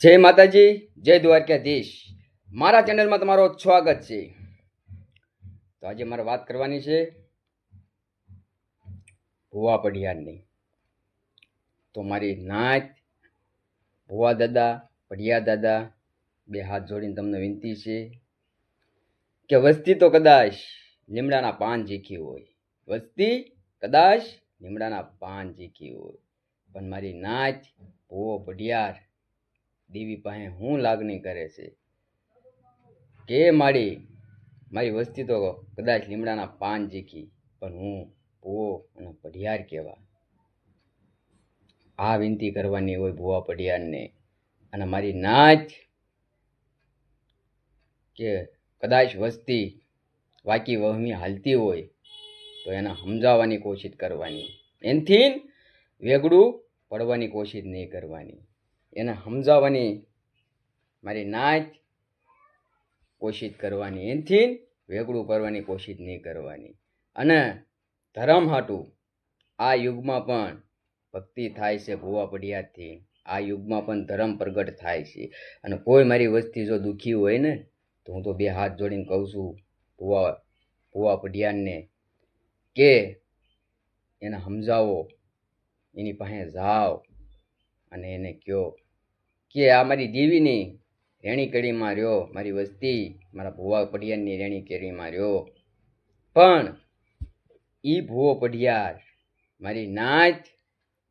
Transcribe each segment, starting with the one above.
જય માતાજી, જય દ્વારકાધીશ. મારા ચેનલમાં તમારો સ્વાગત છે. તો આજે મારે વાત કરવાની છે ભુવા પઢિયારની. તો મારી નાત ભુવા દાદા, પઢિયા દાદા, બે હાથ જોડીને તમને વિનંતી છે કે વસ્તી તો કદાચ લીમડાના પાન ઝીકી હોય, વસ્તી કદાચ લીમડાના પાન ઝીકી હોય, પણ મારી નાત ભુવો પઢિયાર દેવી પાસે હું લાગણી કરે છે કે મારી વસ્તી તો કદાચ લીમડાના પાન ઝીકી, પણ હું ભુવો અને પઢિયાર કહેવા. આ વિનંતી કરવાની હોય ભુવા પઢિયારને. અને મારી નાચ કે કદાચ વસ્તી વાકી વહમી હાલતી હોય તો એને સમજાવવાની કોશિશ કરવાની, એનથી વેગળું પડવાની કોશિશ નહીં કરવાની, એને સમજાવવાની મારી નાચ કોશિશ કરવાની, એનથી વેગળું પડવાની કોશિશ નહીં કરવાની. અને ધર્મ હાટું આ યુગમાં પણ ભક્તિ થાય છે ભુવા પઢિયારથી, આ યુગમાં પણ ધર્મ પ્રગટ થાય છે. અને કોઈ મારી વસ્તી જો દુઃખી હોય ને તો હું તો બે હાથ જોડીને કહું છું ભુવા પઢિયારને કે એને સમજાવો, એની પાસે જાઓ અને એને કહો કે આ મારી દેવીની રેણી કડીમાં રહ્યો, મારી વસ્તી મારા ભુવા પઢિયારની રેણી કેરીમાં રહ્યો, પણ એ ભુવો પઢિયાર મારી નાચ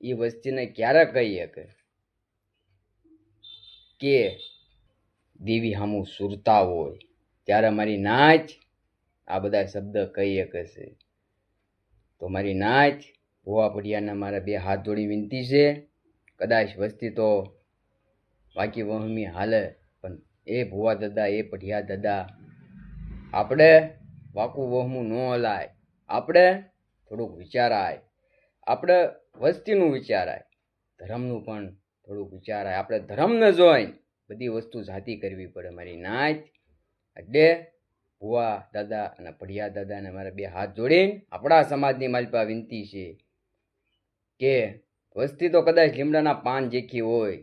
એ વસ્તીને ક્યારે કહી શકે કે દેવી સામું સુરતા હોય, ત્યારે મારી નાચ આ બધા શબ્દ કહી શકે છે. તો મારી નાચ ભુવા પઢિયારના મારા બે હાથ જોડી વિનંતી છે, કદાચ વસ્તી તો બાકી વહમી હાલે, પણ એ ભુવા દાદા, એ પઢિયા દાદા, આપણે વાકું વહમું ન હલાય, આપણે થોડુંક વિચારાય, આપણે વસ્તીનું વિચારાય, ધર્મનું પણ થોડુંક વિચારાય. આપણે ધર્મને જોઈને બધી વસ્તુ જાતી કરવી પડે મારી નાચ. એટલે ભુવા દાદા અને પઢિયા દાદાને મારા બે હાથ જોડીને આપણા સમાજની માલપા વિનંતી છે કે વસ્તી તો કદાચ લીમડાના પાન જેખી હોય,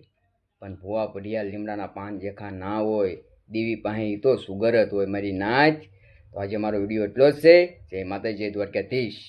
પણ ભુવા પઢિયાર લીમડાના પાન જેખા ના હોય, દેવી પાસે એ તો સુગર જ હોય મારી નાચ. તો આજે મારો વિડીયો એટલો જ છે. જય માતા, જય દ્વારકાધીશ.